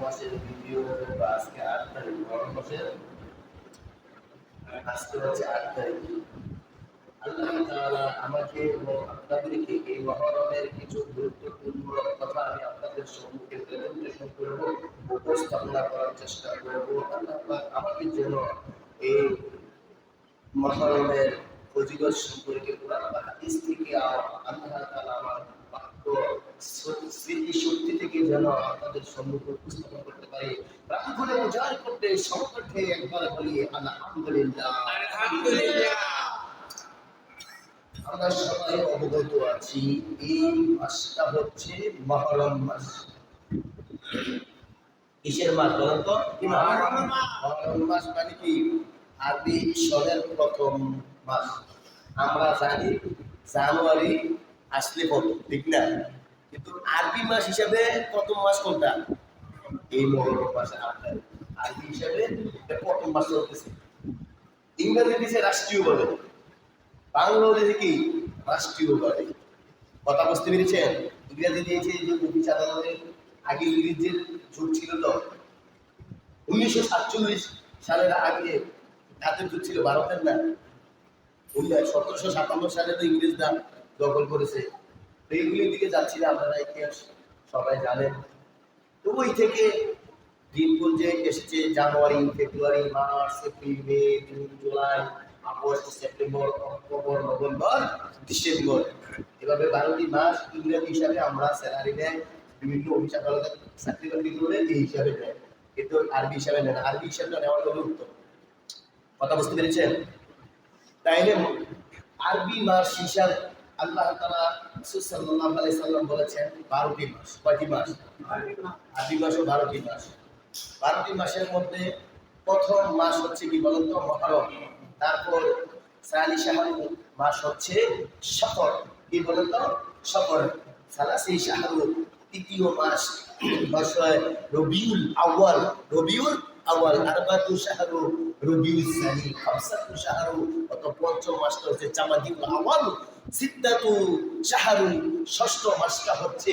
মাসের ভিডিও বা আজকে ৮ তারিখ মহরম মাসের আজকে হচ্ছে ৮ তারিখ। আল্লাহ তাআলা আমাকে এবং আপনাদেরকে এই মহরমের কিছু গুরুত্বপূর্ণ কথা আমি আপনাদের সম্মুখে প্রেজেন্টেশন করব, উপস্থাপনা করার চেষ্টা করব। আল্লাহ পাক আমাকে যেন এই মহরমের ফজিলত সম্পর্কে কোরআন বা হাদিস থেকে আল্লাহ তাআলা আমার বাক্য স্মৃতি শক্তি থেকে যেন আপনাদের সম্মুখে উপস্থাপন করতে পারি। প্রাণ খুলে উজাড় করতে সংকটে একবার বলি আলহামদুলিল্লাহ। আলহামদুলিল্লাহ। আমরা সবাই অবগত আছি এই মাসটা হচ্ছে মহরম মাস। কিসের মাস বলেন তো? মহরম মাস মানে কি? আরবি সনের প্রথম মাস। আমরা জানি জানুয়ারি আসলে কত, ঠিক না? কিন্তু আরবি মাস হিসাবে প্রথম মাস কোনটা? এই মহরম মাসে আপনার আরবি হিসাবে প্রথম মাস চলতেছে। ইংরেজি দিছে রাষ্ট্রীয় বলে, বাংলাদেশে কি রাষ্ট্রীয় বলে। কথা বুঝতে পেরেছেন? ইংরেজি দিয়েছে যে অফিস আদালতের আগে ইংরেজির যুগ ছিল, তো 1947 সালের আগে তাদের যুগ ছিল, ভারতের না। 1757 সালে তো ইংরেজরা দখল করেছে। এইগুলির দিকে যাচ্ছিল, আপনারা ইতিহাস সবাই জানেন। তো ওই থেকে দিনপুঞ্জে এসেছে জানুয়ারি, ফেব্রুয়ারি, মার্চ, এপ্রিল, মে, জুন, জুলাই, আগস্ট, সেপ্টেম্বর, অক্টোবর, নভেম্বর, ডিসেম্বর। এভাবে 12টি মাস ইংরেজি হিসাবে আমরা স্যালারি নেয়, বিভিন্ন অফিস আদালতে চাকরি বাকরি করে এই হিসাবে নেয়, কিন্তু আরবি হিসাবে নেয় না। আরবি হিসাবে নেওয়ার হলো উত্তম। কথা বুঝতে পেরেছেন? তাইলে আরবি মাস হিসাব আল্লাহ তাআলা রাসূল সাল্লাল্লাহু আলাইহি সাল্লাম বলেছেন 12টি মাস। কয়টি মাস? আরবি মাসও 12টি মাস। 12টি মাসের মধ্যে প্রথম মাস হচ্ছে কি বলেন তো? মহরম। তারপর সানি শাহরু মাস হচ্ছে সফর। কি বলেন তো? সফর। সালাসি শাহরু তৃতীয় মাস হচ্ছে রবিউল আউয়াল। রবিউল আউয়াল। আরবাতু শাহরু রবিউল সানি। খামসাতু শাহরু, অত পঞ্চম মাসটা হচ্ছে জামাদিউল আউয়াল। সিত্তাতু শাহরু, ষষ্ঠ মাসটা হচ্ছে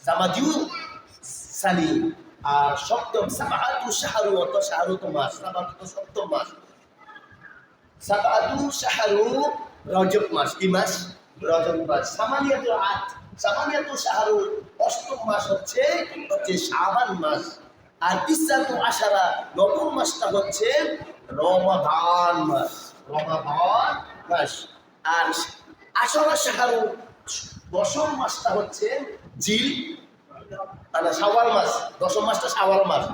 জামাদিউল সানি। আর সপ্তম সাবাতু শাহরু, অত শাহরু তো মাস, সাবাতু তো সপ্তম মাস। সাবাতু শাহরু রজব মাস। কি মাস? রজব মাস। সামানিয়াতু আট, সামানিয়াতু শাহরু অষ্টম মাস হচ্ছে শাবান মাস। আর তিসাতু আশারা নবম মাসটা হচ্ছে রমাদান মাস। রমাদান মাস। আর আশরা শাহরু দশম মাসটা হচ্ছে জিল শাওয়াল মাস। দশম মাসটা শাওয়াল মাস।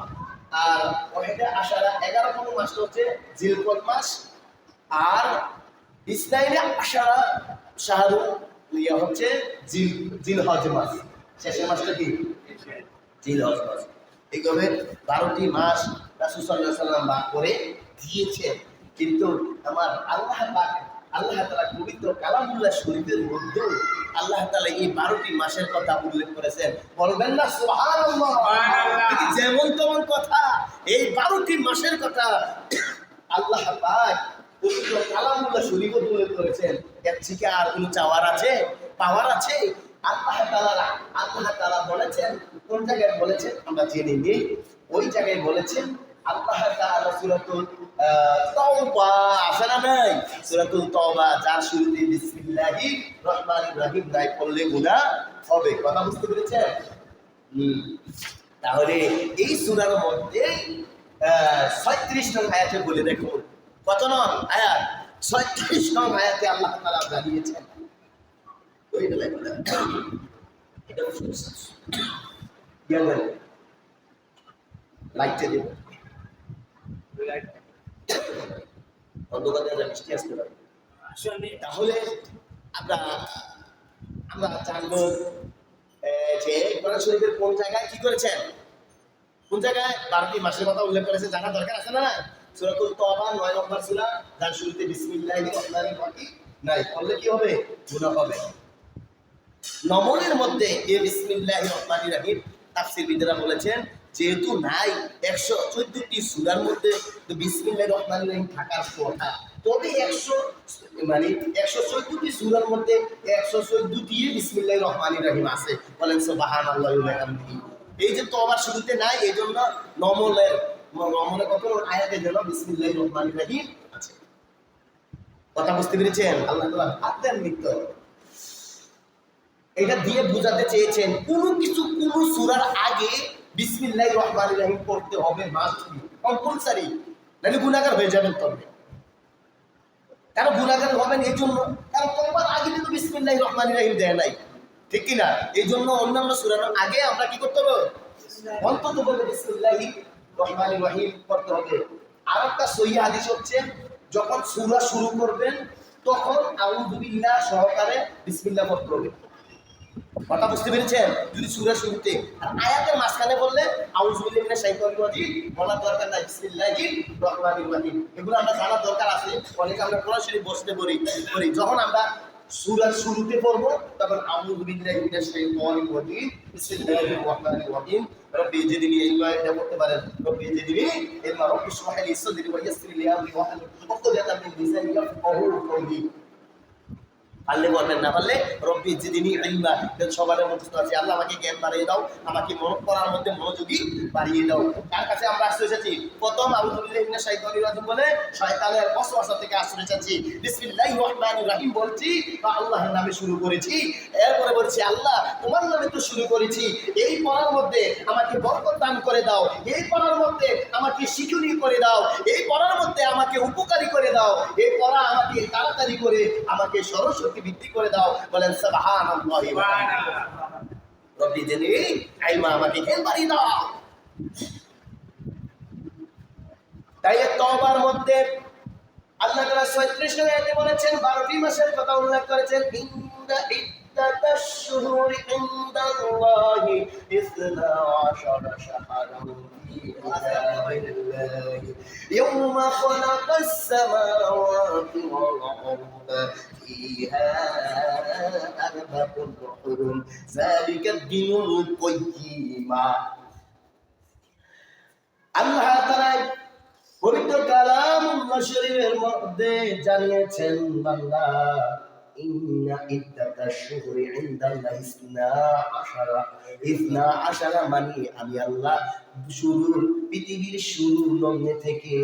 আর ওয়াহিদা আশারা 11তম মাসটা হচ্ছে জিলকদ মাস। আর ইসনাইনে আশারা শাহরু হচ্ছে জিলহজ মাস। শেষের মাসটা কি? জিলহজ মাস। এইভাবে 12টি মাস রাসূল সাল্লাল্লাহু আলাইহি সাল্লাম ভাগ করে দিয়েছেন। কিন্তু আমার আল্লাহ তাআলা পবিত্র কালামুল্লাহ শরীফের মধ্যে আল্লাহ তাআলা এই 12টি মাসের কথা উল্লেখ করেছেন। বলবেন না সুবহানাল্লাহ? সুবহানাল্লাহ। যেমন তেমন কথা, এই 12টি মাসের কথা আল্লাহ পাক পবিত্র কালামুল্লাহ শরীফে উল্লেখ করেছেন। এর থেকে আর কোনো চাওয়ার আছে? পাওয়ার আছে? আল্লাহ তাআলা বলেছেন, কোন জায়গায় বলেছেন আমরা জেনে নিই। ওই জায়গায় বলেছেন আল্লাহ তাআলা সূরাতুল তাওবা, আছে না নাই? সূরাতুল তাওবা, যার শুরুতে বিসমিল্লাহির রহমানির রহিম নাই পড়লে গুনাহ হবে। কথা বুঝতে পেরেছেন? তাহলে এই সূরার মধ্যে 36 নং আয়াতে বলে দেখুন। কত নং আয়াত? 36 নং আয়াতে আল্লাহ তাআলা জানিয়েছেন, ওই এটা লাইটে দেব অন্ধকারে বৃষ্টি আসতে পারে। তাহলে আমরা জানবো যে কোরআন শরীফের কোন জায়গায় কি করেছেন, কোন জায়গায় 12টি মাসের কথা উল্লেখ করেছে, জানা দরকার আছে না? সূরাতুল তাওবা 9 নম্বর সূরা, যার শুরুতে বিসমিল্লাহির রহমানির রহিম নাই বললে কি হবে? গুনাহ হবে। নমনের মধ্যে এই বিসমিল্লাহির রহমানির রহিম তাফসীরবিদরা বলেছেন যেহেতু নাই 114টি সূরার মধ্যে তো বিসমিল্লাহির রহমানির রহিম থাকার কথা, তবে 114টি সূরার মধ্যে 114টি বিসমিল্লাহির রহমানির রহিম আছে। বলেন সুবহানাল্লাহি ওয়া বিহামদিহি। এই যে তওবার শুরুতে নাই, এই জন্য নমলের কত আয়াতের জন্য বিসমিল্লাহির রহমানির রহিম আছে। কথা বুঝতে পেরেছেন? আল্লাহ তাআলা হাত দেন নিত্য এটা দিয়ে বোঝাতে চেয়েছেন কোনো কিছু কোনো সূরার আগে বিসমিল্লাহির রহমানির রহিম পড়তে হবে, মাস্ট বি, কম্পালসারি, নাহলে গুনাহগার হয়ে যাবেন। তবে কেন গুনাহগার হবেন? এই জন্য কারণ তওবার আগে কিন্তু বিসমিল্লাহির রহমানির রহিম দেয় নাই, ঠিক কি না? এই জন্য অন্যান্য সূরার আগে আমরা কি করতে হবে? অন্তত বলে বিসমিল্লাহির রহমানির রহিম পড়তে হবে। আর একটা সহিহ হাদিস হচ্ছে যখন সূরা শুরু করবেন তখন আউযু বিল্লাহ সহকারে বিসমিল্লাহ পড়তে হবে। কথা বুঝতে পেরেছেন? যদি সূরা শুরুতে আর আয়াতের মাঝখানে বললে আউযু বিল্লাহি মিনাশ শাইতানির রাজিম বলার দরকার নাই, বিসমিল্লাহির রহমানির রহিম। এগুলো আমরা জানার দরকার আছে। অনেকে আমরা কোরআন শরীফ বসতে পড়ি, যখন আমরা সূরা শুরুতে পড়বো তখন আউযু বিল্লাহি মিনাশ শাইতানির রাজিম বিসমিল্লাহির রহমানির রহিম রব্বি জিদনি ইলমা, এটা পড়তে পারেন। রব্বি জিদনি ইলমা, রব্বি ইশরাহ লি সাদরি ওয়া ইয়াসসির লি আমরি ওয়াহলুল উকদাতাম মিন লিসানি ইয়াফকাহু কওলি। পারলে বলবেন, না পারলে রব্বি জিদনি ইলমা, সবার মুখস্থ আছে, আল্লাহ আমাকে জ্ঞান বাড়িয়ে দাও, আমাকে মনে করার মধ্যে মনোযোগী বাড়িয়ে দাও। তার কাছে আমরা আশ্রয় চাচ্ছি। প্রথম আউযু বিল্লাহি মিনাশ শাইতানির রাজিম বলে শয়তানের ওয়াসওয়াসা থেকে আশ্রয় চাচ্ছি। বিসমিল্লাহির রহমানির রহিম বলছি বা আল্লাহর নামে শুরু করেছি। এরপরে বলছি আল্লাহ তোমার নামে তো শুরু করেছি, এই পড়ার মধ্যে আমাকে বরকত দান করে দাও, এই পড়ার মধ্যে আমাকে শিক্ষণী করে দাও, এই পড়ার মধ্যে আমাকে উপকারী করে দাও, এই পড়া আমাকে তাড়াতাড়ি করে আমাকে সরস্বতী বৃদ্ধি করে দাও। বলেন সুবহানাল্লাহি ওয়া সুবহানাল্লাহ। রব্বি জিদনি ইলমা, আমাকে জ্ঞান বাড়িয়ে দাও। তাই তওবার মধ্যে আল্লাহ তাআলা ৩৬ নং আয়াতে বলেছেন, ১২টি মাসের কথা উল্লেখ করেছেন। ইন্না ইদ্দাতাশ শুহুরি ইনদাল্লাহি ১২ শাহরান ফি কিতাবিল্লাহি ইয়াওমা খালাকাস সামাওয়াতি ওয়াল আরদা ফিহা আরবাতুন হুরুম যালিকাদ দীনুল কাইয়্যিমা। আল্লাহ তাআলা পবিত্র কালামুল্লাহ শরীফের মধ্যে জানিয়েছেন, বান্দা ইন্না ইদ্দাতাশ শুহুরি ইনদাল্লাহি ইসনা আশারা মানে আমি আল্লাহ পৃথিবীর শুরু লগ্নে থেকে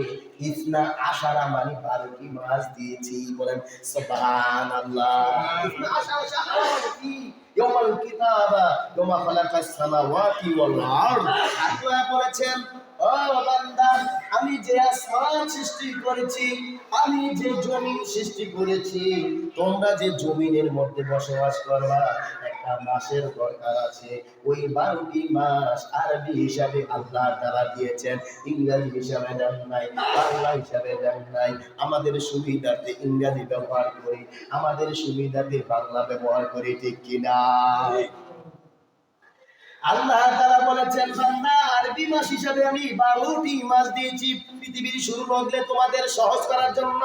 ইসনা আশারা মানে 12টি মাস দিয়েছি। বলেন সুবহানাল্লাহ। ইসনা আশারা শাহরান ইয়াউমাল কিতাবা ইয়াউমা খালাকাস সামাওয়াতি ওয়াল আরদ। আল্লাহ বলেছেন, ও বান্দা আমি যে আসমান সৃষ্টি করেছি, আমি যে জমিন সৃষ্টি করেছি, তোমরা যে জমিনের মধ্যে বসবাস করবা একটা মাসের দরকার আছে। ওই 12টি মাস আরবি হিসাবে আল্লাহ তাআলা দিয়েছেন, ইংরেজি হিসাবে দেন নাই, বাংলা হিসাবে দেন নাই। আমাদের সুবিধার্থে ইংরেজি ব্যবহার করি, আমাদের সুবিধার্থে বাংলা ব্যবহার করি, ঠিক কিনা? আল্লাহ তাআলা বলেছেন, বান্দা আরবি মাস হিসাবে আমি 12টি মাস দিয়েছি পৃথিবীর শুরু লগ্নে তোমাদের সহজ করার জন্য,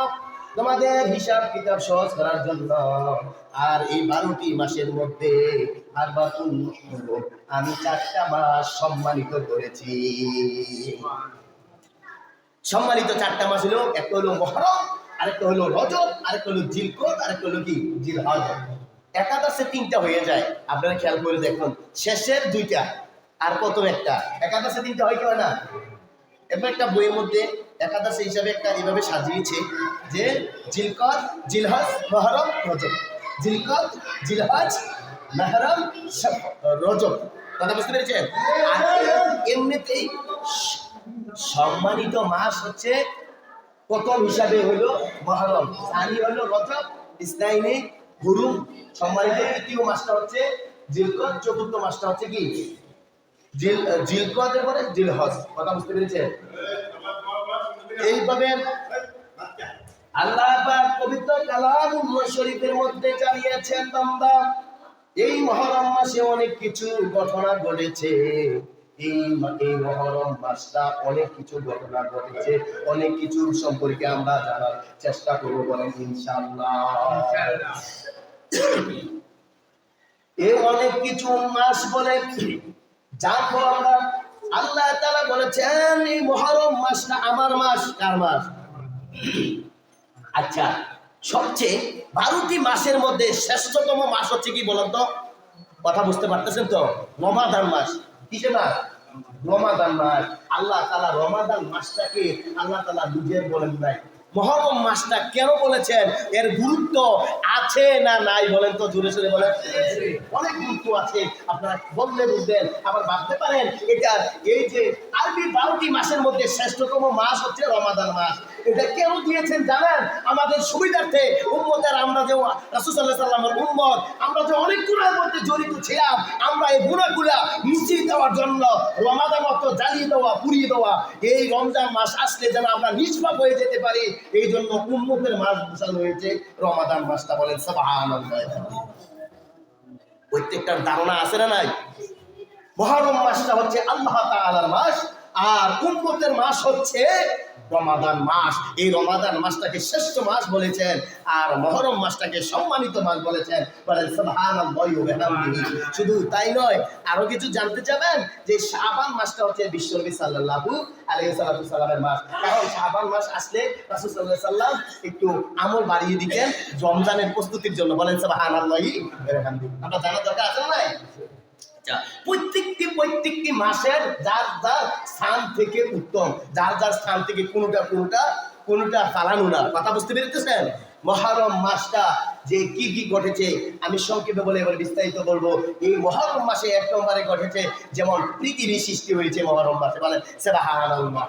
তোমাদের হিসাব কিতাব সহজ করার জন্য। আর এই 12টি মাসের মধ্যে আমি 4টা মাস সম্মানিত করেছি। সম্মানিত 4টা মাস হলো, একটা হলো মুহররম, আরেকটা হলো রজব, আরেকটা হলো জিলকদ, আরেকটা হলো কি জিলহজ। একাদশে 3টা হয়ে যায়। আপনারা খেয়াল করে দেখুন, শেষের 2টা আর প্রথম একটা, একাদশে 3টা হয় কি হয় না? এবার একটা বইয়ের মধ্যে একাদশে হিসাবে একটা এভাবে সাজিয়েছে যে জিলকদ, জিলহজ, মুহররম, রজব। জিলকদ, জিলহজ, মুহররম, রজব। কথা বুঝতে পেরেছেন? এমনিতেই সম্মানিত মাস হচ্ছে প্রথম হিসাবে হলো মুহররম, সানি হলো রজব, ইসনাইনি হুরুম। সম্মানিত তৃতীয় মাসটা হচ্ছে জিলকদ, চতুর্থ মাসটা হচ্ছে কি জিলকদের পরে জিলহজ। কথা বুঝতে পেরেছেন? এইভাবে আল্লাহ পাক পবিত্র কালামুল্লাহ শরীফের মধ্যে জানিয়েছেন, বান্দা এই মুহররম মাসে অনেক কিছু ঘটনা ঘটেছে। এই মুহররম মাসটা অনেক কিছু ঘটনা ঘটেছে, অনেক কিছু সম্পর্কে আমরা জানার চেষ্টা করব। বলেন ইনশাআল্লাহ। এই অনেক কিছু মাস বলে জানবো আমরা। আল্লাহ তাআলা বলেছেন এই মুহররম মাসটা আমার মাস। কার মাস? আচ্ছা, সবচেয়ে 12টি মাসের মধ্যে শ্রেষ্ঠতম মাস হচ্ছে কি বলেন তো? কথা বুঝতে পারতেছেন তো? রমাদান মাস। কিসে মাস? রমাদান মাস। আল্লাহ তাআলা রমাদান মাসটাকে আল্লাহ তাআলা নিজের বলেন নাই। মুহররম মাসটা কেন বলেছেন, এর গুরুত্ব আছে না নাই বলেন তো, জোরে সোরে বলেন। অনেক গুরুত্ব আছে, আপনারা বললে বুঝবেন। আবার ভাবতে পারেন এটা এই যে আরবি 12টি মাসের মধ্যে শ্রেষ্ঠতম মাস হচ্ছে রমাদান মাস। এটা কেন দিয়েছেন জানেন? আমাদের সুবিধার্থে, উম্মতের, আমরা যে রাসূল সাল্লাল্লাহু আলাইহি ওয়াসাল্লামের উম্মত, আমরা যে অনেক গুনাহের মধ্যে জড়িত ছিলাম, আমরা এই গুনাহগুলা মুছিয়ে দেওয়ার জন্য রমাদান অর্থ জ্বালিয়ে দেওয়া, পুড়িয়ে দেওয়া, এই রমজান মাস আসলে যেন আমরা নিষ্পাপ হয়ে যেতে পারি, এই জন্য উম্মতের মাস ঘোষণা হয়েছে রমাদান মাসটা। বলেন সুবহানাল্লাহ। প্রত্যেকটার ধারণা আছে না নাই? মুহররম মাসটা হচ্ছে আল্লাহ তাআলার মাস, আর উম্মতের মাস হচ্ছে রমাদান মাস। এই রমাদান মাসটাকে শ্রেষ্ঠ মাস বলেছেন, আর মুহররম মাসটাকে সম্মানিত মাস বলেছেন। বলেন সুবহানাল্লাহি ওয়া বিহামদিহি। শুধু তাই নয়, আরো কিছু জানতে চাবেন যে শাবান মাসটা হচ্ছে বিশ্বনবী সাল্লাল্লাহু আলাইহি সাল্লামের মাস। কারণ শাবান মাস আসলে রাসূল সাল্লাল্লাহু আলাইহি সাল্লাম একটু আমল বাড়িয়ে দিতেন রমজানের প্রস্তুতির জন্য। বলেন সুবহানাল্লাহি ওয়া বিহামদিহি। আমরা জানার দরকার আছে না? প্রত্যেকটি মাসের যার যার স্থান থেকে উত্তম, যার যার স্থান থেকে কোনটা চালানো না। কথা বুঝতে পেরেছেন? মুহররম মাসটা যে কি কি ঘটেছে আমি সংক্ষেপে বলে এবার বিস্তারিত বলবো। এই মুহররম মাসে এক নম্বরে ঘটেছে যেমন পৃথিবী সৃষ্টি হয়েছে মুহররম মাসে। বলেন সুবহানাল্লাহ।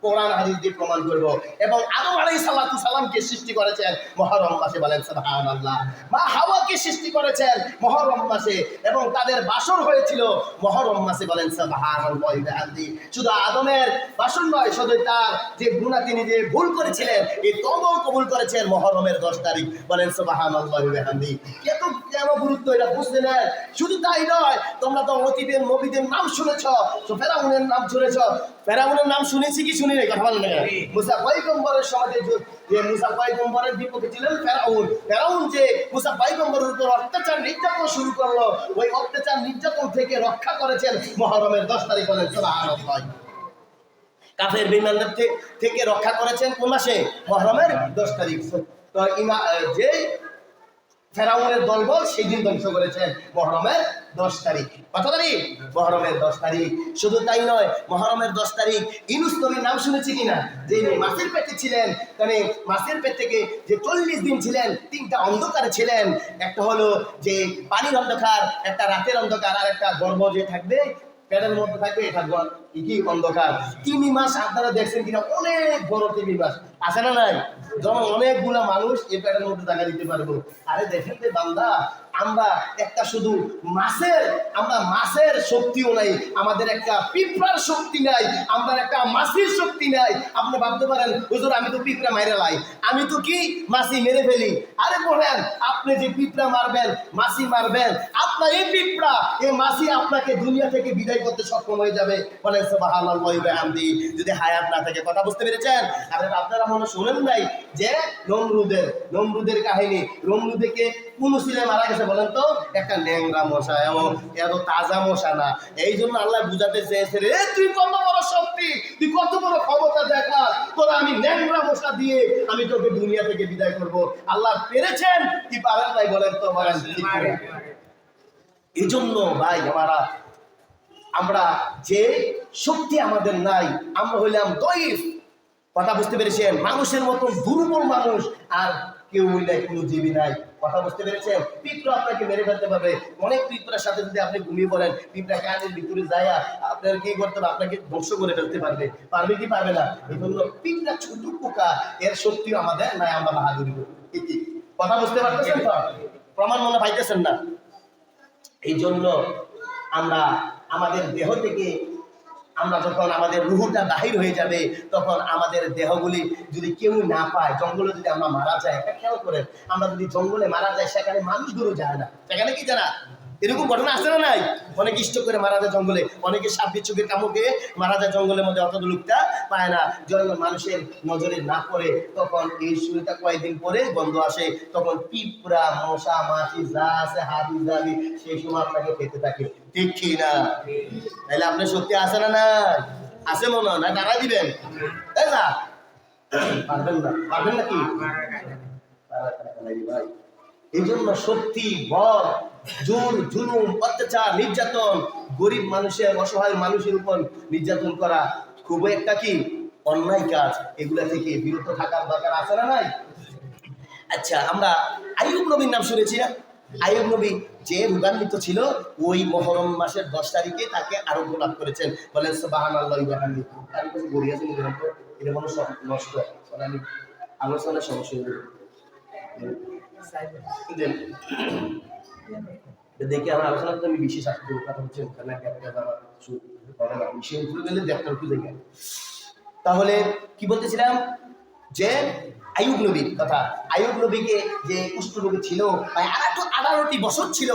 কোরআন হাদিস দিয়ে প্রমাণ করব। এবং আদম আলাইহিস সালামকে সৃষ্টি করেছেন মুহররম মাসে। বলেন সুবহানাল্লাহ। মা হাওয়াকে সৃষ্টি করেছেন মুহররম মাসে, এবং তাদের বাসর হয়েছিল মুহররম মাসে। বলেন সুবহানাল্লাহ। শুধু আদমের বাসর নয়, শুধু তার যে গুনাহ, তিনি যে ভুল করেছিলেন, এই তওবাও কবুল করেছেন মুহররমের 10 তারিখ। বলেন সুবহানাল্লাহ ওয়া বিহামদিহি। কেন গুরুত্ব এটা বুঝতে নেন। শুধু তাই নয়, তোমরা তো অতীতের নবীদের নাম শুনেছ, তো ফেরাউনের নাম শুনেছ। ফেরাউনের নাম শুনেছি কি শুনি নাই? কথা বলেন না। মুসা পয়গম্বরের সমাজে যে মুসা পয়গম্বরের বিপক্ষে ছিলেন ফেরাউন যে মুসা পয়গম্বরের উপর অত্যাচার নির্যাতন শুরু করলো, ওই অত্যাচার নির্যাতন থেকে রক্ষা করেছেন মুহররমের 10 তারিখ। বলেন সুবহানাল্লাহ। কাফের বিমানদের থেকে রক্ষা করেছেন কোন মাসে? মুহররমের 10 তারিখ। তো যে ফেরাউনের দলবল সেই দিন ধ্বংস করেছেন মুহররমের 10 তারিখ। কত তারিখ? মুহররমের 10 তারিখ। শুধু তাই নয়, মুহররমের 10 তারিখ ইউনূস নবীর নাম শুনেছি কিনা? যে মাছের পেটে ছিলেন, মানে মাছের পেট থেকে যে 40 দিন ছিলেন, 3টা অন্ধকারে ছিলেন। একটা হলো যে পানির অন্ধকার, একটা রাতের অন্ধকার, আর একটা গর্ভ যে থাকবে পেটের মধ্যে থাকবে, এটা কি অন্ধকার। 3 মাস আপনারা দেখছেন কিনা? অনেক বড় 3 মাস আছে না নাই? যেমন অনেকগুলো মানুষ এই পেটের মধ্যে জায়গা দিতে পারবো। আরে দেখেন যে বান্দা, আমরা একটা শুধু মাছের শক্তিও নাই, আমাদের একটা পিঁপড়ার শক্তি নাই, আমরা একটা মাছির শক্তি নাই। আপনি ভাবতে পারেন হুজুর আমি তো পিঁপড়া মাইরে লাই, আমি তো কি মাছি মেরে ফেলি। আরে বলেন, আপনি যে পিঁপড়া মারবেন, মাছি মারবেন, আপনার এই পিঁপড়া, এই মাছি আপনাকে দুনিয়া থেকে বিদায় করতে সক্ষম হয়ে যাবে। বলেন সুবহানাল্লাহি ওয়া বিহামদিহি। যদি হায়াত না থাকে। কথা বুঝতে পেরেছেন? আপনারা মনে শোনেন নাই যে নমরুদের কাহিনী? নমরুদকে কোন ছেলে মারা গেছে বলেন তো? একটা ন্যাংরা মশা, এবং এত তাজা মশা না। এই জন্য আল্লাহ বুঝাতে চেয়েছেন, তুই কত বড় শক্তি, তুই কত বড় ক্ষমতা দেখা, তোরা আমি ন্যাংরা মশা দিয়ে আমি তোকে দুনিয়া থেকে বিদায় করব। আল্লাহ পেরেছেন কি পারেন নাই? বলেন তো। বলেন। এই জন্য ভাই আমরা যে শক্তি আমাদের নাই, আমরা হইলাম দয়ীফ। কথা বুঝতে পেরেছেন? মানুষের মতন দুর্বল মানুষ আর কেউ নাই, কোনো জীবী নাই। কথা বুঝতে পেরেছেন? পিঁপড়া আপনাকে মেরে ফেলতে পারবে। অনেক পিঁপড়ার সাথে যদি আপনি ঘুমিয়ে পড়েন, পিঁপড়া কানের ভিতরে যায় আপনার কি করতে হবে? আপনাকে ধ্বংস করে ফেলতে পারবে কি পারবে না? এই জন্য পিঁপড়া ছোট পোকা, এর শক্তিও আমাদের নাই, আমরা বাহাদুরি করি। কথা বুঝতে পারতেছেন তো? প্রমাণ মনে পাইতেছেন না? এই জন্য আমরা আমাদের দেহ থেকে, আমরা যখন আমাদের রুহটা বাহির হয়ে যাবে, তখন আমাদের দেহগুলি যদি কেউ না পায়, জঙ্গলে যদি আমরা মারা যাই, একটা খেয়াল করেন, আমরা যদি জঙ্গলে মারা যাই, সেখানে মানুষগুলো যায় না। সেখানে কি জানা এরকম ঘটনা আসে না নাই? অনেকে স্ট্রোক করে মারা যায় জঙ্গলে, অনেকে সাপ বিচ্ছুকে কামড়ে মারা যায় জঙ্গলের মধ্যে, অত লোকটা পায় না। যখন মানুষের নজরে না পড়ে, তখন এই শুরুটা কয়েকদিন পরে গন্ধ আসে, তখন পিঁপড়া, মশা, মাছি যা আছে হাবি জাবি, সেই সময় আপনাকে খেতে থাকে। ঠিক কি না? তাহলে আপনার শক্তি আছে না? না আছে মনে হয় না? টাকা দিবেন? তাই না? পারবেন নাকি ভাই? এই জন্য শক্তি, বল, জোর জুলুম অত্যাচার নির্যাতন, গরিব মানুষের অসহায় মানুষের উপর নির্যাতন করা খুবই একটা কি অন্যায় কাজ। এগুলা থেকে বিরত থাকার দরকার আছে না নাই? আচ্ছা, আমরা আইয়ুব নবীর নাম শুনেছি না? আইয়ুব নবী যে রোগান্বিত ছিল, ওই মহরম মাসের 10 তারিখে তাকে আরোগ্য লাভ করেছেন। বলেন সুবহানাল্লাহি ওয়া বিহামদিহি। আমি কিছু বলি আছে নিজের উপর, এটা কোনো সব নষ্ট মানে আমি আলোচনার সমস্যা হয়ে যাবে। দেখি আমার আলোচনা করতে আমি বিশেষ আসতে কথা হচ্ছে ওখানে একটা বিষয় উপরে গেলে দেখতে একটু দেখে। তাহলে কি বলতেছিলাম যে আইয়ুব নবীর কথা। আইয়ুব নবীকে যে কুষ্ঠরোগী ছিল, 18টি বছর ছিল,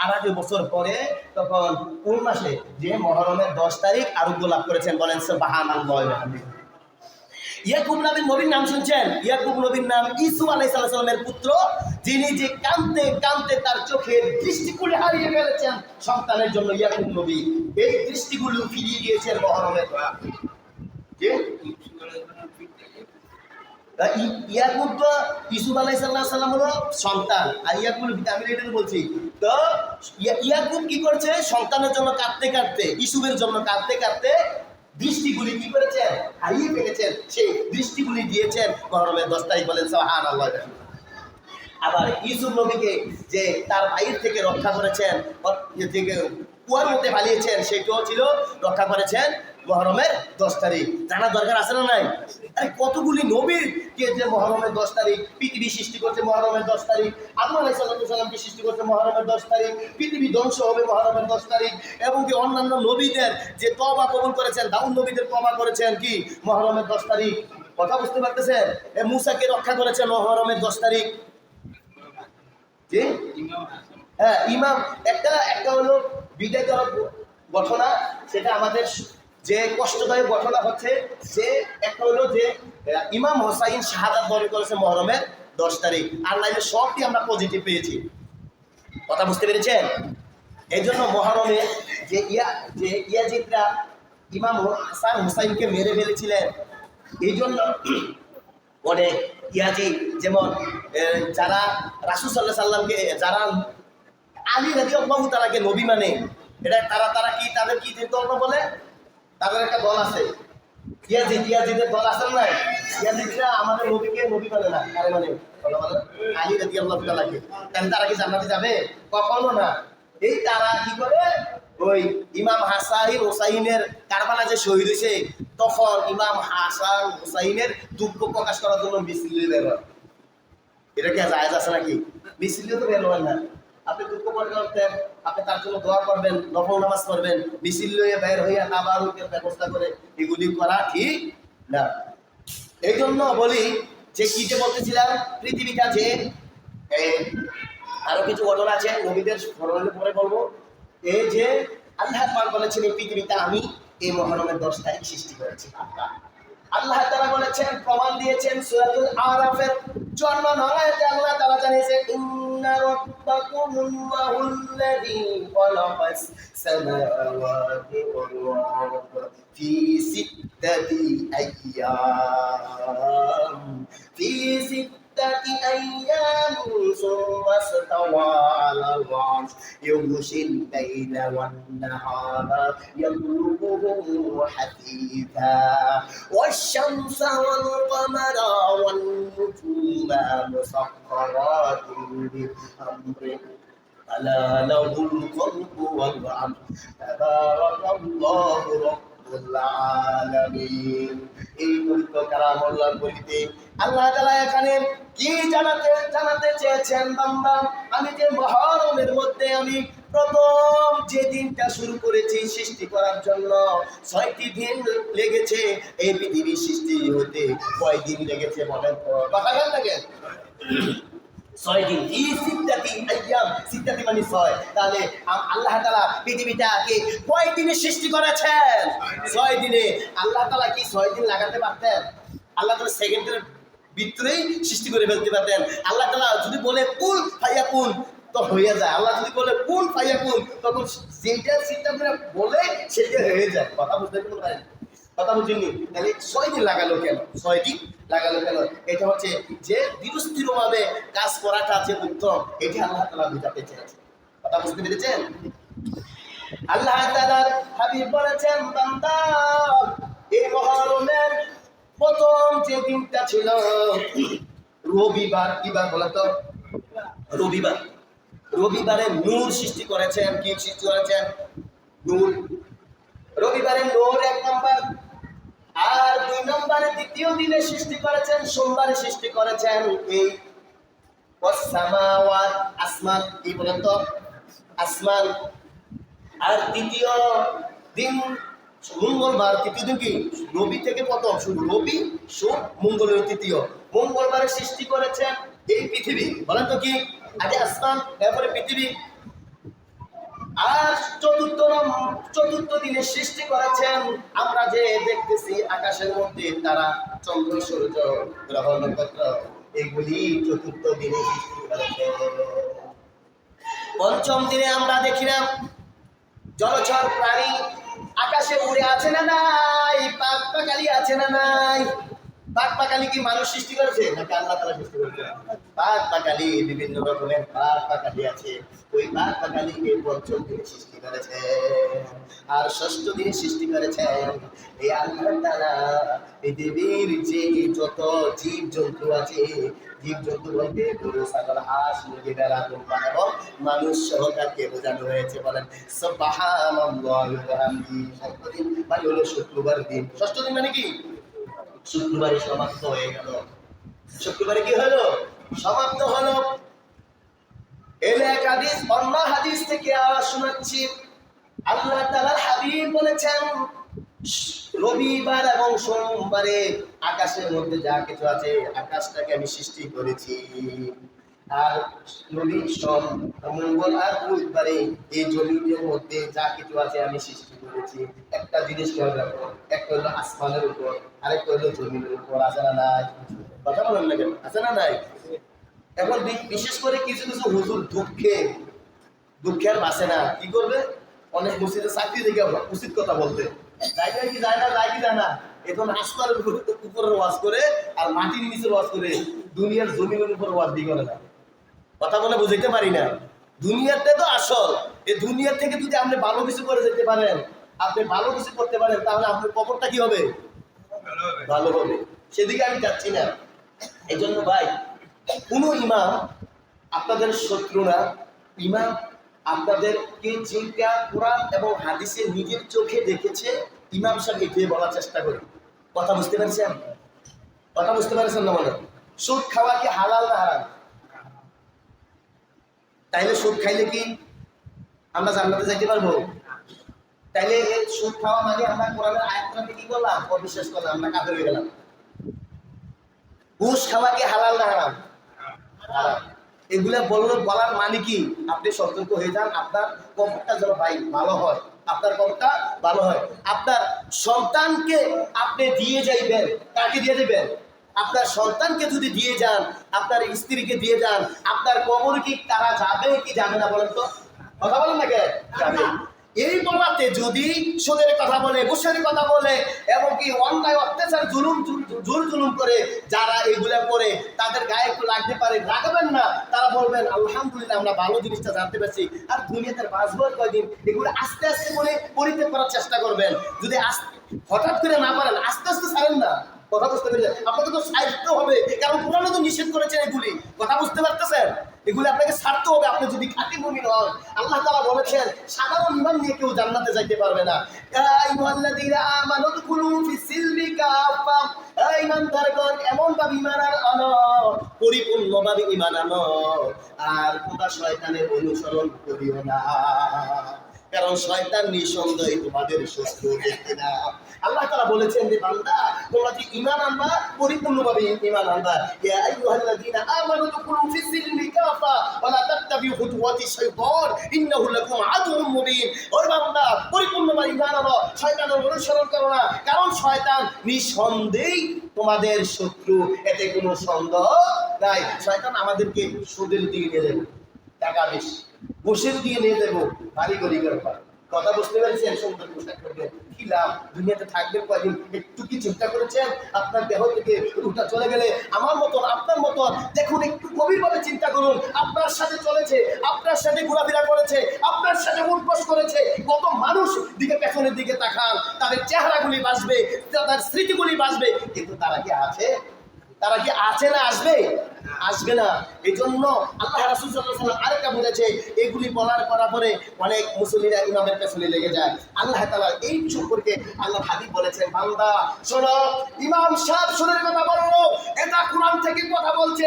18টি বছর পরে তখন কোন মাসে যে মহরমের 10 তারিখ আরোগ্য লাভ করেছেন। বলেন সুবহানাল্লাহ। ইয়াকুব নবীর নাম শুনছেন? ইয়াকুব নবীর নাম ঈসু আলাইহিস সালামের পুত্র, যিনি যে কাঁদতে কাঁদতে তার চোখের দৃষ্টিগুলি হারিয়ে ফেলেছেন সন্তানের জন্য। ইয়াকুব নবী এই দৃষ্টিগুলো ফিরিয়ে দিয়েছেন মহরমের। ইয়াকুব তো ইউসুফ আলাইহিস সালাম হলো সন্তান, আর ইয়াকুব আমি এটা বলছি তো ইয়াকুব কি করছে? সন্তানের জন্য কাঁদতে কাঁদতে, ইউসুফের জন্য কাঁদতে কাঁদতে দৃষ্টিগুলি কি করেছেন? হারিয়ে ফেলেছেন। সেই দৃষ্টিগুলি দিয়েছেন মহরমের 10 তারিখ। বলেন সুবহানাল্লাহ। আবার ইউসুফ নবীকে যে তার ভাইয়ের থেকে রক্ষা করেছেন, থেকে কুয়ার মধ্যে পালিয়েছেন, সেটাও ছিল রক্ষা করেছেন মহরমের 10 তারিখ। জানা দরকার আছে না নাই? আরে কতগুলি নবীর কে যে মহরমের 10 তারিখ, পৃথিবী সৃষ্টি করছে মহরমের 10 তারিখ, আদম আলাইহিস সালামকে সৃষ্টি করছে মহরমের 10 তারিখ, পৃথিবী ধ্বংস হবে মহরমের 10 তারিখ, এবং কি অন্যান্য নবীদের যে তওবা কবুল করেছেন, দাউদ নবীদের তওবা করেছেন কি মহরমের 10 তারিখ। কথা বুঝতে পারতেছেন? মূসাকে রক্ষা করেছেন মহরমের 10 তারিখ। জি হ্যাঁ, ইমাম একটা হলো বিদায়জনক ঘটনা, সেটা আমাদের যে কষ্টদায়ক ঘটনা হচ্ছে যে একটা হলো যে ইমাম হোসাইন শাহাদাত বরণ করেছে মহরমের 10 তারিখ। আর নাইলে সবটি আমরা পজিটিভ পেয়েছি। কথা বুঝতে পেরেছেন? এই জন্য মহরমে যে ইয়াজিদরা ইমাম হাসান হুসাইনকে মেরে ফেলেছিলেন, এই জন্য অনেক ইয়াজি, যেমন যারা রাসূল সাল্লাল্লাহু আলাইহি সাল্লামকে, যারা আলী রাদিয়াল্লাহু তাআলাকে নবী মানে, এটা তারা কি তাদের কি দল বলে? তাদের একটা দল আছে, ইয়াজিদের দল আছে না? ইয়াজিদরা আমাদের নবীকে নবী মানে না, আরে মানে আলী রাদিয়াল্লাহু তাআলাকে। তাহলে তারা কি জান্নাতে যাবে? কখনো না। এই তারা কি করে, ওই ইমাম হাসান হুসাইনের কারবালা যে শহীদ হয়েছে, তখন ইমাম হাসান হুসাইনের দুঃখ প্রকাশ করার জন্য মিছিল বের হয়। এটা কি জায়েজ আছে নাকি? মিছিল তো বের হয় না। আপনি দুঃখ প্রকাশ করতেন, আপনি তার জন্য দোয়া করবেন, নফল নামাজ পড়বেন, মিছিল লইয়ে বের হইয়া তাবারুকের ব্যবস্থা করে এগুলি করা ঠিক না। এই জন্য বলি যে কি যে বলতেছিলাম, পৃথিবীটা যে আরো কিছু ঘটনা আছে নবীদের পরে বলবো। এই যে আল্লাহ পাক বলেছেন এই পৃথিবীতে আমি এই মহরমের 10 তারিখ সৃষ্টি করেছি। আল্লাহ তাআলা বলেছেন, প্রমাণ দিয়েছেন সূরাতুল আরাফের 54 আয়াতে আল্লাহ তাআলা জানিয়েছেন, ইন্না রাব্বাকুমুল্লাহুল্লাযী খালাকাস সামাওয়াতি ওয়াল আরদ ফি সিত্তাতি আইয়াম ثم استوى على العرش يغشي الليل والنهار يطلبه حثيثا والشمس والقمر والنجوم مسخرات بأمره ألا له الخلق والأمر تبارك الله رب العالمين। এই পবিত্র কালামুল্লাহর বলিতে আল্লাহ তাআলা এখানে কি জানাতে চেয়েছেন, বান্দা আমি যে মহরমের মধ্যে আমি প্রথম যে দিনটা শুরু করেছি সৃষ্টি করার জন্য, 6টি দিন লেগেছে এই পৃথিবী সৃষ্টি হতে। কয় দিন লেগেছে বলেন তো? কথা লাগে 6 দিন। এই সিত্তাতি আইয়াম, সিত্তাতি মানে 6। তাহলে আল্লাহ তাআলা পৃথিবীটাকে কয় দিনে সৃষ্টি করেছেন? 6 দিনে। আল্লাহ তাআলা কি 6 দিন লাগাতে পারতেন? আল্লাহ তাআলা সেকেন্ডের ভিতরেই সৃষ্টি করে ফেলতে পারতেন। আল্লাহ তাআলা যদি বলে কুল ফায়াকুন তো হয়ে যায়। আল্লাহ যদি বলে কুল ফায়াকুন, তখন যেটা চিন্তা করে বলে সেটা হয়ে যায়। কথা বুঝতে পারেন? কথা বুঝিনি? তাহলে 6 দিন লাগালো কেন? 6 দিন লাগালো কেন? এটা হচ্ছে যে ধীরস্থিরভাবে কাজ করাটা যে উত্তম, এটা আল্লাহ তাআলা বোঝাতে চেয়েছে। কথা কথা বুঝতে পেরেছেন? আল্লাহ তাআলার হাবিব বলেছেন, বান্দা এই মহরমের প্রথম যে দিনটা ছিল রবিবার, কি বার বলতো? রবিবার। রবিবারে নূর সৃষ্টি করেছেন। কি সৃষ্টি করেছেন? নূর। রবিবারে নূর এক নম্বর। আর 2 নম্বরে দ্বিতীয় দিনে সৃষ্টি করেছেন, সোমবারে সৃষ্টি করেছেন এই ওয়াসসামাওয়াত, আসমান। কি বলেন তো? আসমান। আর তৃতীয় দিন মঙ্গলবার। তৃতীয় দিন কি? রবি থেকে প্রথম শুরু, রবি সোম মঙ্গলের তৃতীয়। মঙ্গলবারে সৃষ্টি করেছেন এই পৃথিবী। বলেন তো কি? আগে আসমান, এরপরে পৃথিবী। আর চতুর্থ দিনে সৃষ্টি করেছেন আমরা যে দেখতেছি আকাশের মধ্যে তারা, চন্দ্র, সূর্য, গ্রহ, নক্ষত্র, এগুলি চতুর্থ দিনে সৃষ্টি করেছেন। পঞ্চম দিনে আমরা দেখি না জলচর প্রাণী আকাশে উড়ে আছে না নাই? পাক পাখালি আছে না নাই? পাক পাখালি কি মানুষ সৃষ্টি করেছে নাকি আল্লাহ তাআলা সৃষ্টি করেছে? পাক পাখালি, বিভিন্ন রকমের পাক পাখালি আছে। ওই পাক পাখালিকে পঞ্চম দিনে সৃষ্টি করেছে। আর ষষ্ঠ দিনে সৃষ্টি করেছেন এই আল্লাহ তাআলা পৃথিবীর যে যত জীব জন্তু আছে, জীব জন্তু বলতে গরু, ছাগল, হাঁস, মুরগি, ভেড়া, ধূমপান এবং মানুষ সহকারকে বোঝানো হয়েছে। বলেন সুবহানাল্লাহি ওয়া বিহামদিহি। ষষ্ঠ দিন মানে হলো শুক্রবার দিন। ষষ্ঠ দিন মানে কি? শুক্রবারে সমাপ্ত হয়ে গেল। শুক্রবারে কি হলো? সমাপ্ত হলো। এলে এক হাদিস, অন্য হাদিস থেকে আওয়াজ শোনাচ্ছি। আল্লাহ তাআলার হাবিব বলেছেন, রবিবার এবং সোমবারে আকাশের মধ্যে যা কিছু আছে আকাশটাকে আমি সৃষ্টি করেছি। আর রবি, সোম, মঙ্গল আর বুধবারে এই জমিনের মধ্যে যা কিছু আছে আমি সৃষ্টি করেছি। একটা জিনিস খেয়াল রাখো, একটা হলো আসমানের উপর, আরেকটা হলো জমিনের উপর। আছে না নাই? কথা বলেন না কেন? আছে না নাই? এখন বিশেষ করে কিছু কিছু হুজুর দুঃখের বাসে না, কি করবে? অনেক মসজিদে চাকরি দেখে উচিত কথা বলতে যায় কি যায় না, যায় কি যায় না। এখন আসমানের উপরে ওয়াজ করে আর মাটির নিচে ওয়াজ করে, দুনিয়ার জমিনের উপর ওয়াজ দিয়ে করে না। কথা বলে বুঝাইতে পারি না। দুনিয়াতে তো আসল। এই দুনিয়া থেকে যদি আপনি ভালো কিছু করে যেতে পারেন, আপনি ভালো কিছু করতে পারেন, তাহলে আপনার কবরটা কি হবে? ভালো হবে। সেদিকে আমি যাচ্ছি না। এই জন্য ভাই, কোনো ইমাম আপনাদের শত্রু না। ইমাম আপনাদেরকে যেটা কোরআন এবং হাদিসে নিজের চোখে দেখেছে, ইমাম সাহেব এগিয়ে বলার চেষ্টা করি। কথা বুঝতে পারছেন? কথা বুঝতে পারছেন না? মানে সুদ খাওয়া কি হালাল না হারাম? তাইলে সুদ খাইলে কি আমরা জান্নাতে যাইতে পারবো? তাইলে এই সুদ খাওয়া মানে আমরা কোরআনের আয়াতটাকে কি করলাম? অবিশ্বাস করলাম, আমরা কাফের হয়ে গেলাম। ঘুষ খাওয়া কি হালাল না হারাম? হারাম। এগুলা বলার মানে কি? আপনি সতর্ক হয়ে যান, আপনার কবরটা যেন ভাই ভালো হয়, আপনার কবরটা ভালো হয়। আপনার সন্তানকে আপনি দিয়ে যাইবেন, কাকে দিয়ে দেবেন? আপনার সন্তানকে যদি দিয়ে যান, আপনার স্ত্রীকে দিয়ে যান, আপনার কবর কি তারা যাবে কি যাবে না বলেন তো? কথা বলেন না কে? যাবে। এই বলাতে যদি সুদের কথা বলে, ঘুষের কথা বলে, এবং কি অন্যায় অত্যাচার জুলুম করে যারা এগুলা করে, তাদের গায়ে একটু লাগতে পারে, রাখবেন না। তারা বলবেন আলহামদুলিল্লাহ আমরা ভালো জিনিসটা জানতে পারছি। আর দুনিয়াতে বাঁচবার কয়দিন, এগুলো আস্তে আস্তে করে পরিত্যাগ করার চেষ্টা করবেন। যদি হঠাৎ করে না পারেন, আস্তে আস্তে ছাড়েন না। কথা বুঝতে পেরেছেন? আপনাকে তো ছাড়তে হবে, কারণ কোরআনে তো নিষেধ করেছেন এগুলি। কথা বুঝতে পারতেছেন? এগুলি আপনাকে ছাড়তে হবে, আপনি যদি খাঁটি মুমিন হন। আল্লাহ তাআলা বলেছেন সাধারণ ঈমান নিয়ে কেউ জান্নাতে যাইতে পারবে না। ইয়া আইয়ুহাল্লাযীনা আমানু দুখুলু ফিস-সিলমি কাফা। এই ঈমানদারগণ এমন ভাবে ঈমান আনো, পরিপূর্ণভাবে ঈমান আনো, আর তোমরা শয়তানের অনুসরণ করিও না, কারণ শয়তান নিঃসন্দেহে তোমাদের শত্রু। দেখতে না, আল্লাহ তাআলা বলেছেন যে বান্দা তোমরা যে ঈমান আনবা, পরিপূর্ণভাবে ঈমান আনবা। ইয়া আইয়ুহাল্লাযীনা আমানু দুখুলু ফিস-সিলমি কাফা ওয়া লা তাত্তাবিউ খুতুওয়াতিশ শাইতান ইন্নাহু লাকুম আদুউম মুবিন। ওই বান্দা পরিপূর্ণভাবে ঈমান আনো, শয়তানের অনুসরণ করো না, কারণ শয়তান নিঃসন্দেহে তোমাদের শত্রু। এতে কোনো সন্দেহ নাই। শয়তান আমাদেরকে সুদের দিকে নিয়ে যাবে, টাকা বেশি ঘুষের দিয়ে নিয়ে যাবো, বাড়ি গড়ি করবা। কথা বুঝতে পেরেছেন? সুন্দর পোশাক করবেন, কি লাভ? দুনিয়াতে থাকবেন কয়দিন? একটু কি চিন্তা করেছেন? আপনার দেহ থেকে রুহটা চলে গেলে আমার মতন আপনার মতন, দেখুন একটু গভীরভাবে চিন্তা করুন, আপনার সাথে চলেছে, আপনার সাথে ঘোরাফেরা করেছে, আপনার সাথে উঠবস করেছে, কত মানুষ দিকে পেছনের দিকে তাকান, তাদের চেহারাগুলি বাঁচবে, তাদের স্মৃতিগুলি বাঁচবে, কিন্তু তারা কি আছে? তারা কি আছে না আসবে? আসবে না। এই জন্য আল্লাহ রাসূল সাল্লাল্লাহু আলাইহি ওয়াসাল্লাম আরেকটা বলেছে, এগুলি করার পরে অনেক মুসল্লিরা ইমামের পেছনে লেগে যায়। আল্লাহ তাআলা এই সম্পর্কে আল্লাহ হাবিব বলেছেন, বান্দা শোনো, ইমাম সাহেব সুরের কথা বললো, এটা কোরআন থেকে কথা বলছে,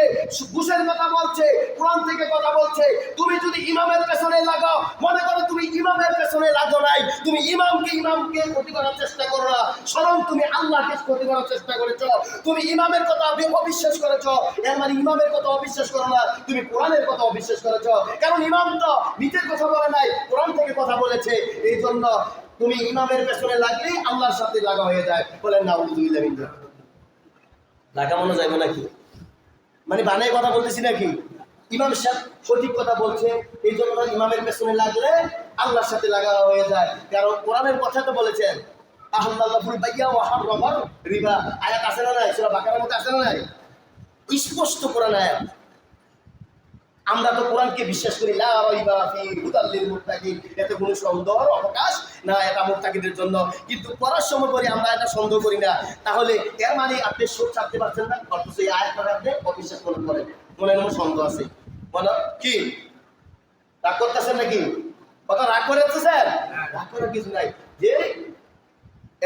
ঘুষের কথা বলছে, কোরআন থেকে কথা বলছে। তুমি যদি ইমামের পেছনে লাগাও, মনে করো তুমি ইমামের পেছনে লাগো নাই, তুমি ইমামকে ক্ষতি করার চেষ্টা করো না, স্বয়ং তুমি আল্লাহকে ক্ষতি করার চেষ্টা করেছ। তুমি ইমামের কথা অবিশ্বাস করেছ, এর মানে ইমামের কথা অবিশ্বাস করো না, তুমি কোরআনের কথা অবিশ্বাস করেছ। কারণ ইমাম তো নিজের কথা বলে নাই, কোরআন থেকে কথা বলেছে। এই জন্য তুমি ইমামের পেছনে লাগলেই আল্লাহর সাথে লাগা হয়ে যায়। বলেন না লাগানো যাবে নাকি? মানে বানায় কথা বলতেছি নাকি? ইমাম সাহেব সঠিক কথা বলছে, এই জন্য ইমামের পেছনে লাগলে আল্লাহর সাথে লাগা হয়ে যায়। কারণ কোরআনের কথা তো বলেছেন, আহাল্লাহুল বাইয়া ওয়া হারামার রিবা, আয়াত আছে না নাই? সূরা বাকারার মধ্যে আছে না নাই? স্পষ্ট কোরআন আয়াত। আমরা তো কোরআনকে বিশ্বাস করি, লা রাইবা ফি হুদাল লিল মুত্তাকিন, এতে কোনো সন্দেহের অবকাশ না, এটা মুত্তাকিদের জন্য। কিন্তু পড়ার সময় পরে আমরা এটা সন্দেহ করি না। তাহলে এর মানে আপনি সুখ ছাড়তে পারছেন না, অথচ এই আয়াতটা আপনি অবিশ্বাস মনে করেন, মনে কোনো সন্দেহ আছে? বলো কি রাগ করতেছেন নাকি? কথা রাগ করে হচ্ছে স্যার? রাগ করার কিছু নাই। যে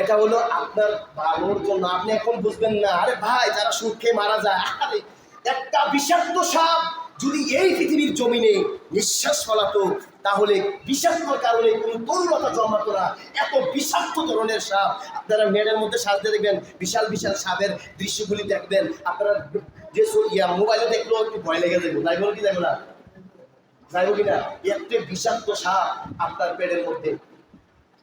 এটা হলো আপনার ভালোর জন্য, আপনি এখন বুঝবেন না। আরে ভাই, যারা সুদ খেয়ে মারা যায়, আরে একটা বিষাক্ত সাপ যদি এই পৃথিবীর জমিনে নিঃশ্বাস ফলাতো, তাহলে বিষাক্তর কারণে কোনো তরুণতা জন্মাতো না। এত বিষাক্ত ধরনের সাপ, আপনারা নেটের মধ্যে সাজতে দেখবেন, বিশাল বিশাল সাপের দৃশ্যগুলি দেখবেন, আপনারা যে মোবাইলে দেখলেও একটু ভয় লেগে যাবে। তাই বলো কি, দেখো না যাইব কিনা? একটা বিষাক্ত সাপ আপনার পেটের মধ্যে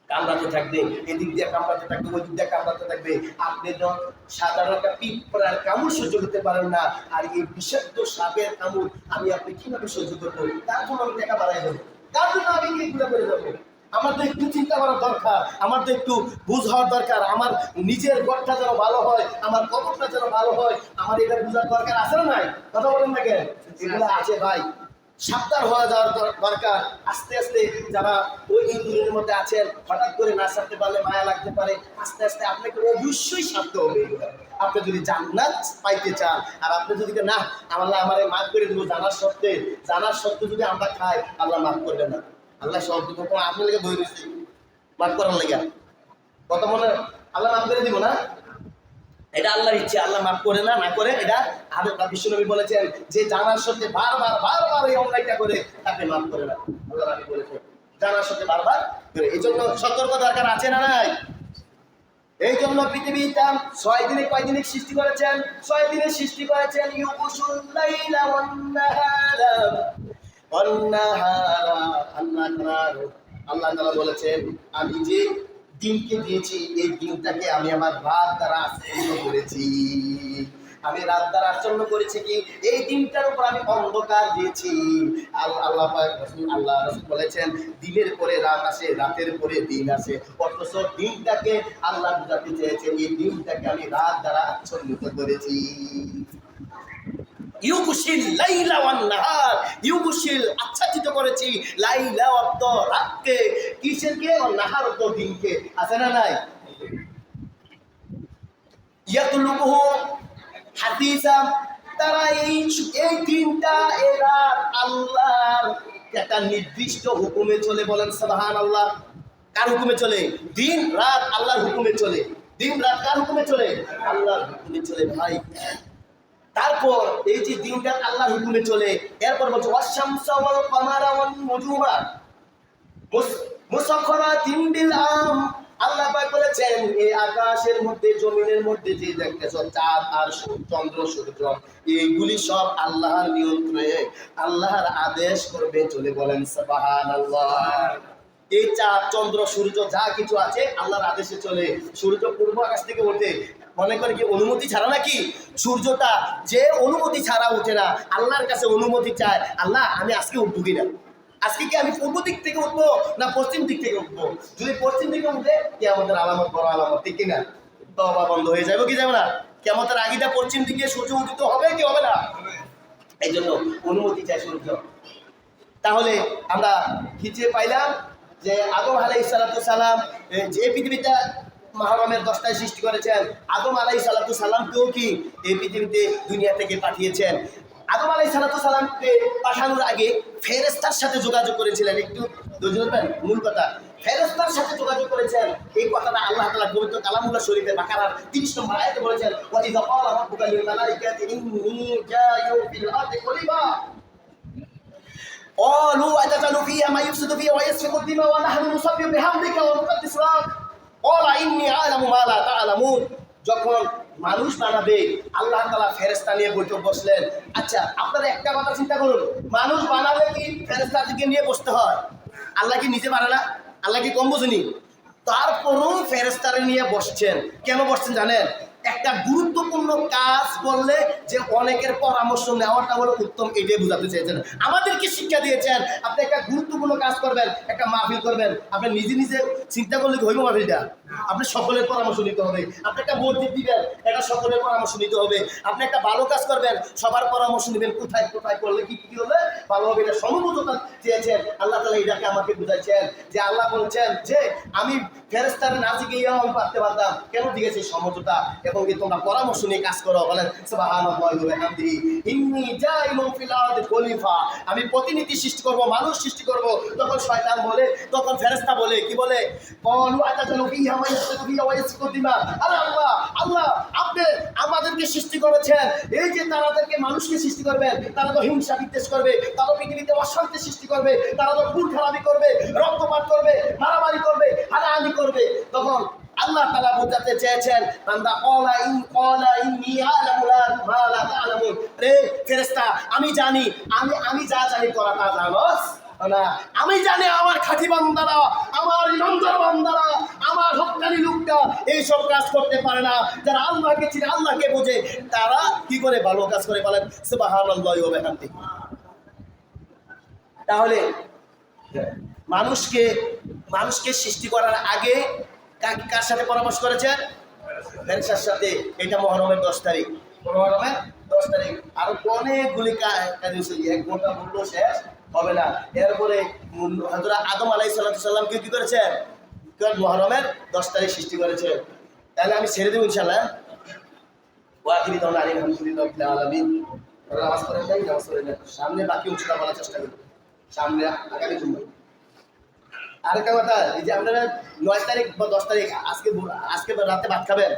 কামড়াতে থাকবে, এদিক দিয়ে কামড়াতে থাকবে, ওই দিক দিয়ে কামড়াতে থাকবে। আপনি তো সাধারণ একটা পিঁপড়ার কামড় সহ্য করতে পারেন না, আর এই বিষাক্ত সাপের কামড় আপনি কিভাবে সহ্য করবো? তার জন্য আমি টাকা বাড়াই দেবো, তার জন্য আমি এগুলো করে দেবো। আমার তো একটু চিন্তা করার দরকার, আমার তো একটু বুঝ হওয়ার দরকার, আমার নিজের ঘরটা যেন ভালো হয়, আমার কবরটা যেন ভালো হয়, আমার এটা বুঝার দরকার আছে না নাই? কথা বলেন না কেন? এগুলো আছে ভাই, সাবধান হয়ে যাওয়ার দরকার। আস্তে আস্তে যারা ওই ইন্দুরের মধ্যে আছেন, হঠাৎ করে না ছাড়তে পারলে মায়া লাগতে পারে, আস্তে আস্তে আপনাকে অবশ্যই ছাড়তে হবে। আপনি যদি জান্নাত পাইতে চান, আর আপনি যদি না আল্লাহ আমারে মাফ করে দেবো জানার সত্ত্বে যদি আমরা খাই, আল্লাহ মাফ করবে না। আল্লাহ সব আপনি লেগে বই দিচ্ছি মাফ করার লেগে, কত মনে আল্লাহ মাফ করে দিব না? এটা আল্লাহর ইচ্ছে, আল্লাহ মাফ করে না করে। এটা বিশ্বনবী বলেছেন যে জানার সত্ত্বে বারবার এই অন্যায়টা করে, তাকে মাফ করে না। আল্লাহ নবী বলেছেন জানার সত্ত্বে বারবার করে। এই জন্য সতর্ক দরকার আছে না নাই? এই জন্য পৃথিবীটা 6 দিনে কয়দিনে সৃষ্টি করেছেন? 6 দিনে সৃষ্টি করেছেন। ইউকুশুল লাইলা ওয়ান নাহারা আল্লাহ তাআলা বলেছেন, আমি যে দিনকে দিয়েছি, এই দিনটাকে আমি আমার রাত দ্বারা আচ্ছন্ন করেছি। আমি রাত দ্বারা আচ্ছন্ন করেছি কি? এই দিনটার উপর আমি অন্ধকার দিয়েছি। আল্লাহ রাসূল বলেছেন, দিনের পরে রাত আসে, রাতের পরে দিন আসে। অথচ দিনটাকে আল্লাহ বুঝাতে চেয়েছেন, এই দিনটাকে আমি রাত দ্বারা আচ্ছন্নিত করেছি। ইউগুশিল লাইলা ওয়ান নাহার, ইউগুশিল আচ্ছাদিত করেছি লাইলা অর্থ রাতকে, কিসেরকে? নাহার অর্থ দিনকে। আছে না নাই? ইয়াতলুবুহু হাদিসা, তারা এই দিনটা, এই রাত আল্লাহর একটা নির্দিষ্ট হুকুমে চলে। বলেন সুবহানাল্লাহ। কার হুকুমে চলে? দিন রাত আল্লাহর হুকুমে চলে। দিন রাত কার হুকুমে চলে? আল্লাহর হুকুমে চলে ভাই। তারপর এই যে দিনটা আল্লাহর হুকুমে চলে, এরপর বলছে ওয়াশ-শামসা ওয়াল কামারা ওয়ান নুজুমা মুসাখখারাতিন বিল আম। আল্লাহ পাক বলেছেন, এই আকাশের মধ্যে জমিনের মধ্যে যে দেখতেছো চাঁদ আর চন্দ্র সূর্য, এইগুলি সব আল্লাহর নিয়ন্ত্রণে, আল্লাহর আদেশ করবে চলে। বলেন সুবহানাল্লাহ। এই চাঁদ চন্দ্র সূর্য যা কিছু আছে আল্লাহর আদেশে চলে। সূর্য পূর্ব আকাশ থেকে ওঠে, মনে করে কি অনুমতি ছাড়া নাকি? সূর্যটা যে অনুমতি ছাড়া উঠে না, আল্লাহর কাছে অনুমতি চায়, আল্লাহ আমি আজকে উঠবো কিনা, আজকে কি আমি পূর্ব দিক থেকে উঠবো না পশ্চিম দিক থেকে উঠবো? যদি পশ্চিম দিকে উঠে কিয়ামতের আলামত, বড় আলামত, ঠিক কিনা? তওবা বন্ধ হয়ে যাবে কি যাবে না? কিয়ামতের আগিটা পশ্চিম দিকে সূর্য উদিত হবে কি হবে না? এই জন্য অনুমতি চাই সূর্য। তাহলে আমরা খিচে পাইলাম যে আদম আলাইহিস সালাম যে পৃথিবীটা মুহররমের 10টায় সৃষ্টি করেছেন, আদম আলাইহিস সালামকেও কি এই পৃথিবীতে দুনিয়া থেকে পাঠিয়েছেন। আদম আলাইহিস সালামকে পাঠানোর আগে ফেরেশতার সাথে যোগাযোগ করেছিলেন। একটু ধৈর্য ধরবেন, মূল কথা। ফেরেশতার সাথে যোগাযোগ করেছেন, এই কথাটা আল্লাহ তাআলা পবিত্র কালামুল্লাহ শরীফে বাকারার 30 নম্বর আয়াতে বলেছেন, ওয়া ইযা ক্বালা রাব্বুকা লিল মালাইকাতি ইন্নী জাইয়ুন ফিল আরদি খলিফা قالوا أتجعل فيها ما يفسد فيها ويسفك الدماء ونحن نسبح بحمدك ونقدس لك قال إني أعلم ما لا تعلمون। যখন মানুষ বানাবে আল্লাহ তাআলা ফেরেশতা নিয়ে বৈঠক বসলেন। আচ্ছা, আপনারা একটা কথা চিন্তা করুন, মানুষ বানালে কি ফেরেশতাদেরকে নিয়ে বসতে হয়? আল্লাহ কি নিজে বানায় না? আল্লাহ কি কম বোঝেনি? তারপরও ফেরেশতারে নিয়ে বসছেন। কেন বসছেন জানেন? একটা গুরুত্বপূর্ণ কাজ করলে যে অনেকের পরামর্শ নেওয়াটা হলো উত্তম, এটাই বোঝাতে চেয়েছেন। আমাদেরকে শিক্ষা দিয়েছেন, আপনি একটা গুরুত্বপূর্ণ কাজ করবেন, একটা মাহফিল করবেন, আপনি নিজে নিজে চিন্তা করলে কি হইব মাহফিলটা? আপনি সকলের পরামর্শ নিতে হবে। আপনি একটা মসজিদ দিবেন, এটা সকলের পরামর্শ নিতে হবে। আপনি একটা ভালো কাজ করবেন, সবার পরামর্শ নেবেন, কোথায় কোথায় করলে কি কি হলে ভালো হবে। এটা সমবেদনা চেয়েছেন আল্লাহ তাআলা, এটাকে আমাকে বুঝাইছেন যে আল্লাহ বলছেন যে আমি ফেরেশতার নাজি গিয়ে আমি পারতে পারতাম, কেন দিয়েছি সমঝোতা এবং কি তোমরা পরামর্শ নিয়ে কাজ করো। বলেন সুবহানাল্লাহি ওয়া বিহামদিহি ইন্নী জাইলুন ফিল আরদি খলিফা, আমি প্রতিনিধি সৃষ্টি করব, মানুষ সৃষ্টি করব। তখন শয়তান বলে, তখন ফেরেশতা বলে, কি বলে? ক্বালু আতাজালু ফিহা ওয়া ইয়াসফিকু ফিহা ওয়া ইয়াসফিকু দিমা। আরে আল্লাহ, আল্লাহ আপনি আমাদেরকে সৃষ্টি করেছেন, এই যে তাদেরকে মানুষকে সৃষ্টি করবেন, তারা তো হিংসা বিদ্বেষ করবে, তারা পৃথিবীতে অশান্তি সৃষ্টি করবে, তারা তো খুন খারাপি করবে, রক্তপাত করবে, মারামারি করবে, হানাহানি করবে। তখন আল্লাহ তাআলা বোঝাতে চেয়েছেন বান্দা ক্বালা ইন্নী আ'লামু মা লা তা'লামুন। রে ফেরেশতা, আমি জানি, আমি যা জানি তোরা তা জানোস না। আমি জানি আমার খাঁটি বান্দারা, আমার ইমানদার বান্দারা, আমার হক্কানি লোকটা এইসব কাজ করতে পারে না। যারা আল্লাহকে চিনে, আল্লাহকে বোঝে, তারা কি করে ভালো কাজ করে। বলেন সুবহানাল্লাহি ওয়া বিহামদিহি। তাহলে মানুষকে সৃষ্টি করার আগে কার সাথে পরামর্শ করেছেন? ফেরেশতার সাথে। এটা মুহররমের 10 তারিখ, মুহররমের 10 তারিখ। আর অনেকগুলি কাজ হয়েছে, 1 ঘন্টা বললেও শেষ হবে না। এরপরে হযরত আদম আলাইহিস সালামকে কি করেছেন? মুহররমের 10 তারিখ সৃষ্টি করেছেন। তাহলে আমি ছেড়ে দেব ইনশাআল্লাহ। ওয়া আখিরি দাওয়ানা আলহামদুলিল্লাহি রাব্বিল আলামিন। নামাজ পড়েন নাই, নামাজ পড়েন না। সামনে বাকি উচ্চতা বলার চেষ্টা করুন, সামনে আগামী জুম্মা। আরেকটা কথা, এই যে আপনারা 9 তারিখ বা 10 তারিখ আজকে রাতে ভাত খাবেন,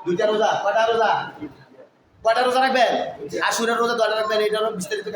2টা রোজা, কয়টা রোজা রাখবেন? আশুরার রোজা 2টা রাখবেন। এটারও বিস্তারিত